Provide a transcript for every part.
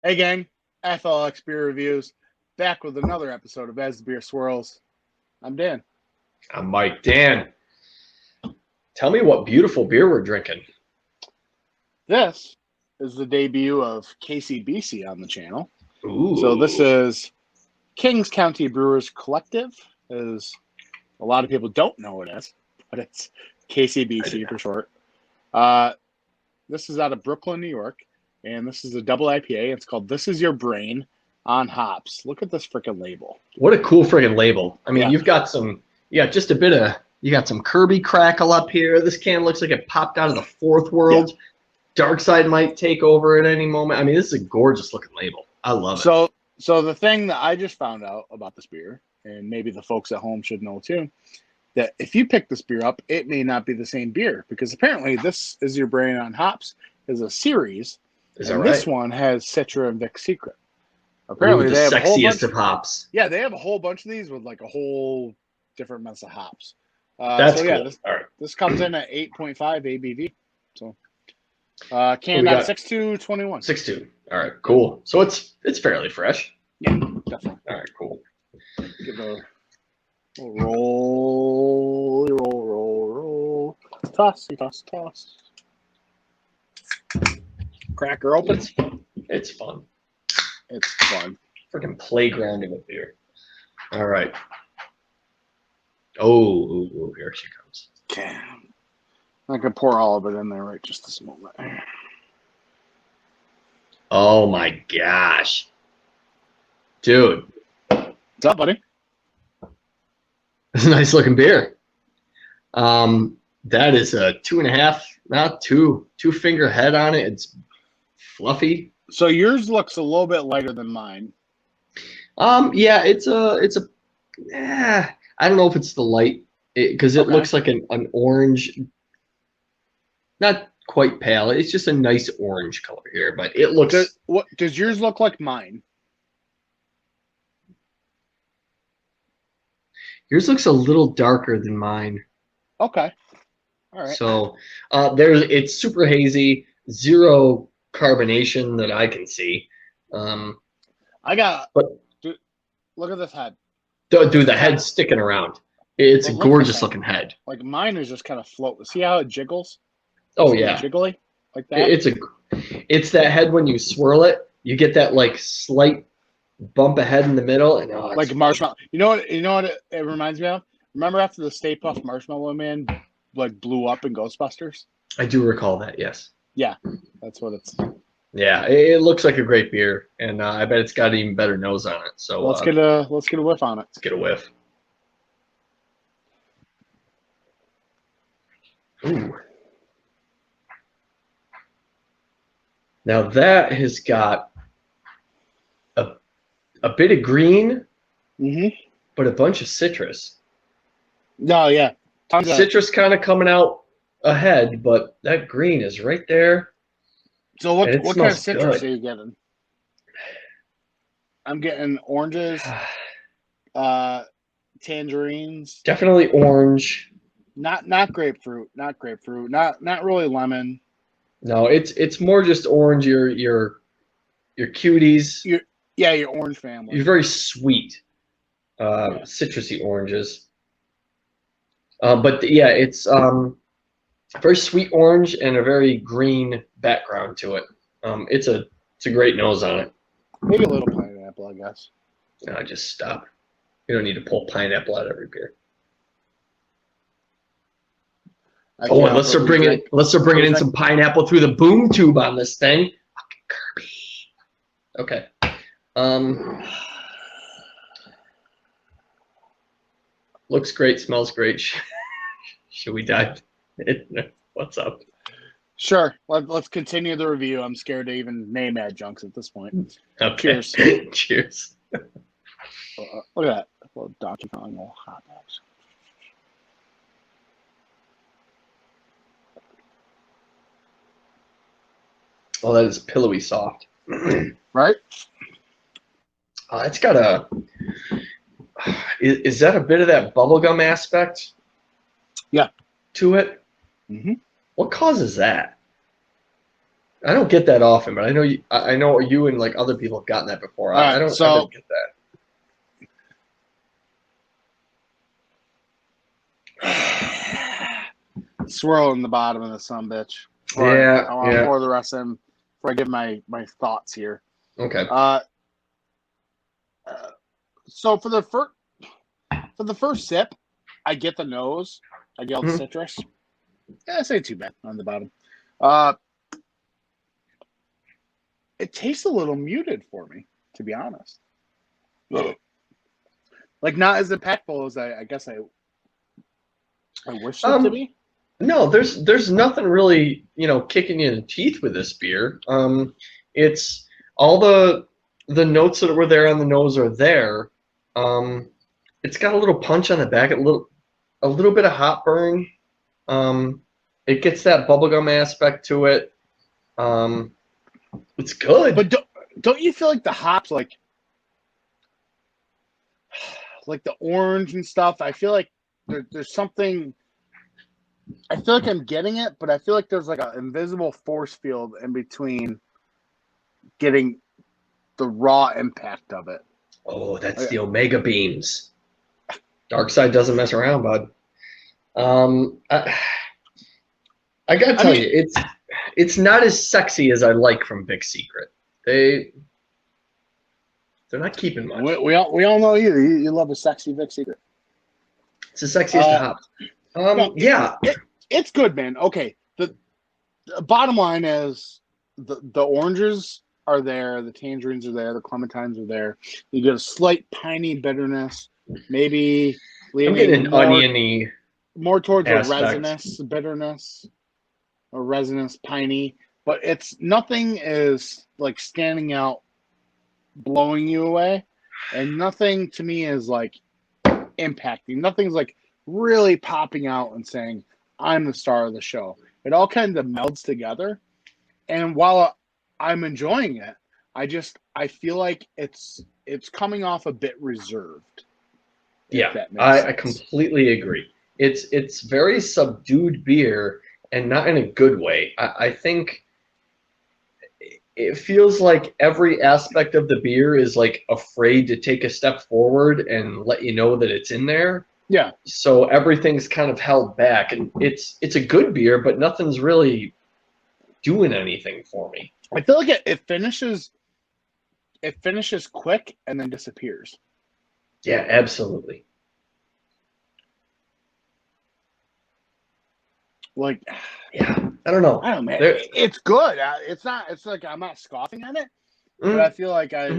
Hey gang, FLX Beer Reviews, back with another episode of As the Beer Swirls. I'm Dan. I'm Mike. Dan, tell me what beautiful beer we're drinking. This is the debut of KCBC on the channel. Ooh. So this is Kings County Brewers Collective, as a lot of people don't know what it is, but it's KCBC for short. This is out of Brooklyn, New York, and this is a double IPA. It's called This Is Your Brain on Hops. Look at this freaking label. What a cool freaking label. I mean, Yeah. you got some Kirby crackle up here. This can looks like it popped out of the fourth world. Yeah. Dark Side might take over at any moment. I mean, this is a gorgeous looking label. I love it. So the thing that I just found out about this beer, and maybe the folks at home should know too, that if you pick this beer up, it may not be the same beer, because apparently This Is Your Brain on Hops is a series. Is that and right? This one has Citra Vic Secret. Apparently, the they have sexiest of hops. Yeah, they have a whole bunch of these with like a whole different mess of hops. That's cool. All right. This comes in at 8.5 ABV. So canned at 6/2/21. 6/2. All right, cool. So it's fairly fresh. Yeah, definitely. All right, cool. Give a roll. Toss. Cracker open. It's fun. It's fun. Freaking playgrounding with beer. All right. Oh, here she comes. Okay. I can pour all of it in there right just this moment. Oh my gosh. Dude. What's up, buddy? It's a nice looking beer. That is a 2.5, not two finger head on it. It's fluffy. So yours looks a little bit lighter than mine. Yeah, it's a I don't know if it's the light, because it looks like an orange, not quite pale. It's just a nice orange color here, but it looks. Does yours look like mine? Yours looks a little darker than mine. Okay. All right. So it's super hazy, zero carbonation that I can see. Look at this head. Dude, the head's sticking around. It's a gorgeous looking head. Like mine is just kind of float. See how it jiggles? Oh yeah, jiggly like that. It's that head when you swirl it, you get that like slight bump of head in the middle, and like marshmallow. You know what it reminds me of? Remember after the Stay Puft Marshmallow Man like blew up in Ghostbusters? I do recall that. Yes. Yeah, that's what it's. Yeah, it looks like a great beer, and I bet it's got an even better nose on it. So let's get a whiff on it. Let's get a whiff. Ooh. Now that has got a bit of green, but a bunch of citrus. No, yeah. Citrus kind of coming out ahead, but that green is right there. So what kind of citrus are you getting? I'm getting oranges, tangerines. Definitely orange. Not grapefruit. Not really lemon. No, it's more just orange. Your cuties. Your orange family. You're very sweet, citrusy oranges. But yeah, it's very sweet orange and a very green background to it. It's a great nose on it. Maybe a little pineapple, I guess. No, just stop. You don't need to pull pineapple out of every beer. Oh, and let's start bringing in some pineapple through the boom tube on this thing. Fucking Kirby. Okay. Looks great, smells great. Should we dive in? What's up? Sure. Let's continue the review. I'm scared to even name adjuncts at this point. Okay. Cheers. Cheers. Look at that. Little Donkey Kong, little hot dogs. Oh, that is pillowy soft. Right? It's got a. Is that a bit of that bubblegum aspect? Yeah. To it? Mm-hmm. What causes that? I don't get that often, but I know I know you and like other people have gotten that before. All I right, don't ever get so swirl in the bottom of the sumbitch. that. I want to pour the rest in before I give my thoughts here. Okay. So for the first sip, I get the nose. I get all the citrus. Yeah, it's ain't too bad on the bottom. It tastes a little muted for me, to be honest. Like not as impactful as I guess I wish it to be. No, there's nothing really, kicking you in the teeth with this beer. It's all the notes that were there on the nose are there. It's got a little punch on the back, a little bit of hop burn. It gets that bubblegum aspect to it. It's good. But don't you feel like the hops, like the orange and stuff? I feel like there's something. I feel like I'm getting it, but I feel like there's like an invisible force field in between getting the raw impact of it. Oh, that's the Omega beams. Dark Side doesn't mess around, bud. I gotta tell you, it's not as sexy as I like from Vic Secret. They're not keeping much. We all know you. You love a sexy Vic Secret. It's the sexiest of hops. It's good, man. Okay, the bottom line is the oranges are there, the tangerines are there, the clementines are there. You get a slight piney bitterness, maybe I'm getting an oniony, more towards aspect. a resinous bitterness, or resinous piney. But nothing is like standing out, blowing you away, and nothing to me is like impacting. Nothing's like really popping out and saying, I'm the star of the show. It all kind of melds together. And while I'm enjoying it, I feel like it's coming off a bit reserved. Yeah, I completely agree. It's very subdued beer, and not in a good way. I think it feels like every aspect of the beer is like afraid to take a step forward and let you know that it's in there. Yeah. So everything's kind of held back, and it's a good beer, but nothing's really doing anything for me. I feel like it finishes quick and then disappears. Yeah, absolutely. Like, yeah, I don't know. Man. It's good. It's like I'm not scoffing at it, but I feel like I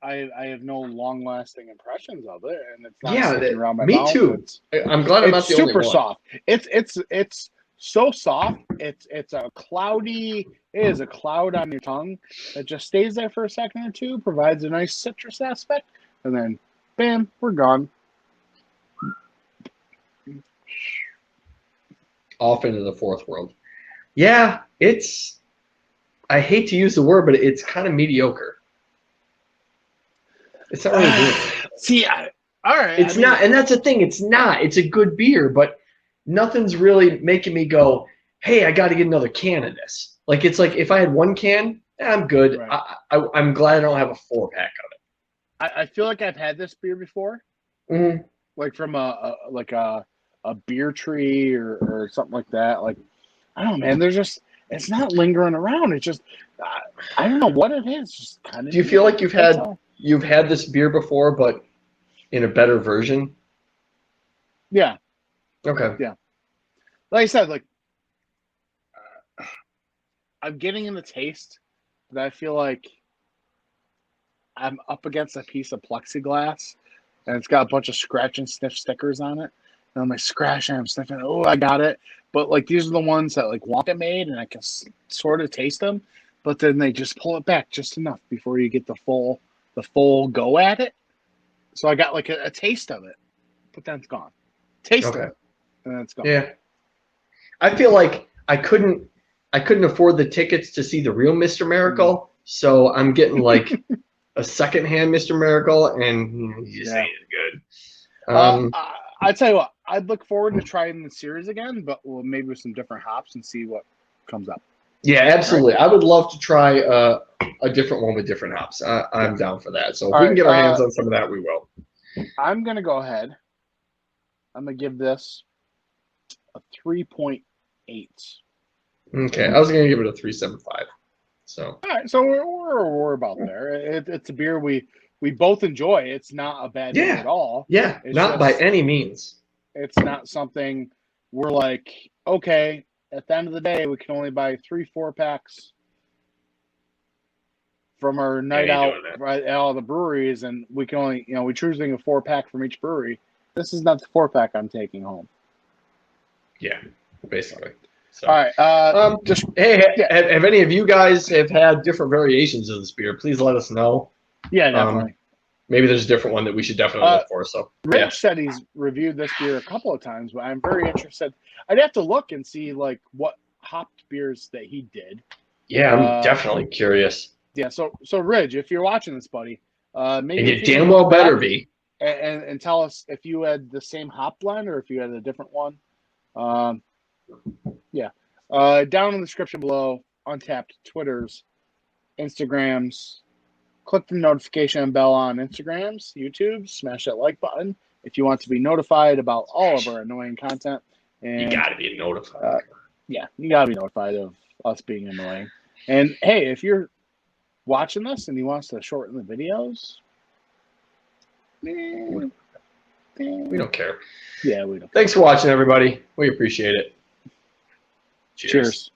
have no long-lasting impressions of it, and it's not sticking around my mouth. Me too. I'm glad I'm not the only one. It's super soft. It's so soft. It's a cloudy. It is a cloud on your tongue that just stays there for a second or two, provides a nice citrus aspect, and then, bam, we're gone. Off into the fourth world. Yeah, I hate to use the word, but it's kind of mediocre. It's not really doing it. See, all right. It's not, and that's the thing. It's not. It's a good beer, but nothing's really making me go, hey, I got to get another can of this. Like, it's like if I had one can, I'm good. Right. I'm glad I don't have a 4-pack of it. I feel like I've had this beer before. Mm-hmm. Like from a beer tree or something like that. Like, I don't know, man. It's not lingering around. It's just, I don't know what it is. Just kind of. Do you feel like you've had this beer before, but in a better version? Yeah. Okay. Yeah. Like I said, like I'm getting in the taste, but I feel like I'm up against a piece of plexiglass, and it's got a bunch of scratch and sniff stickers on it. And I'm like scratching, I'm sniffing. Oh, I got it. But like these are the ones that like Wonka made, and I can sort of taste them. But then they just pull it back just enough before you get the full go at it. So I got like a taste of it, but then it's gone. Taste of it, and then it's gone. Yeah. I feel like I couldn't afford the tickets to see the real Mr. Miracle, so I'm getting like a secondhand Mr. Miracle, and he just ain't good. I tell you what, I'd look forward to trying the series again, but maybe with some different hops and see what comes up. Yeah, absolutely. I would love to try a different one with different hops. I'm down for that. So if we can get our hands on some of that, we will. I'm going to go ahead. I'm going to give this a 3.8. Okay, I was going to give it a 3.75. So. All right, so we're about there. It's a beer we both enjoy. It's not a bad beer at all. Yeah, it's not by any means. It's not something we're like, okay, at the end of the day, we can only buy 3-4 packs from our night out at all the breweries, and we can only, we're choosing a 4-pack from each brewery. This is not the 4-pack I'm taking home. Yeah, basically. So, all right. Have any of you guys have had different variations of this beer? Please let us know. Yeah, definitely. Maybe there's a different one that we should definitely look for. So, Rich said he's reviewed this beer a couple of times, but I'm very interested. I'd have to look and see like what hopped beers that he did. Yeah, I'm definitely curious. Yeah, so Ridge, if you're watching this, buddy, maybe and you damn well better be. And tell us if you had the same hop blend or if you had a different one. Down in the description below, Untappd Twitters, Instagrams. Click the notification bell on Instagrams, YouTube. Smash that like button if you want to be notified about all of our annoying content. And you gotta be notified. You gotta be notified of us being annoying. And hey, if you're watching this and you want us to shorten the videos, we don't care. Yeah, we don't. Thanks for watching, everybody. We appreciate it. Cheers.